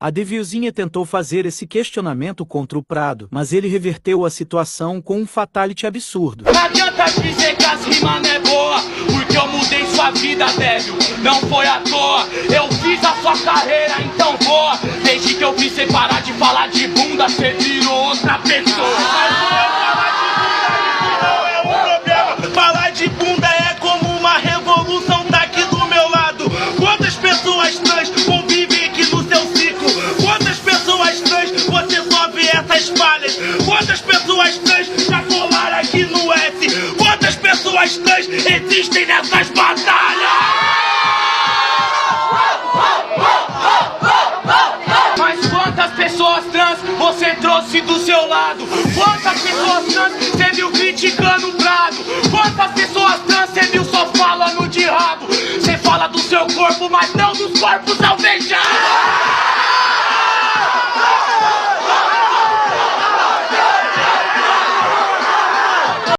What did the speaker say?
A Devilzinha tentou fazer esse questionamento contra o Prado, mas ele reverteu a situação com um fatality absurdo. Não adianta dizer que as rimas não é boa, porque eu mudei sua vida, velho, não foi à toa. Eu fiz a sua carreira, então voa. Desde que eu vi você parar de falar de bunda, você virou outra pessoa. Falar de bunda é como uma revolução, tá aqui do meu lado. Quantas pessoas trans convivem aqui no seu ciclo? Quantas pessoas trans você só vê essas falhas? Quantas pessoas trans já colaram aqui no S? Quantas pessoas trans existem nessas batalhas? Mas quantas pessoas trans você trouxe do seu lado? Quantas pessoas trans você viu criticando o Prado? Quantas pessoas trans você viu só falando de rabo? Você fala do seu corpo, mas não dos corpos alvejados.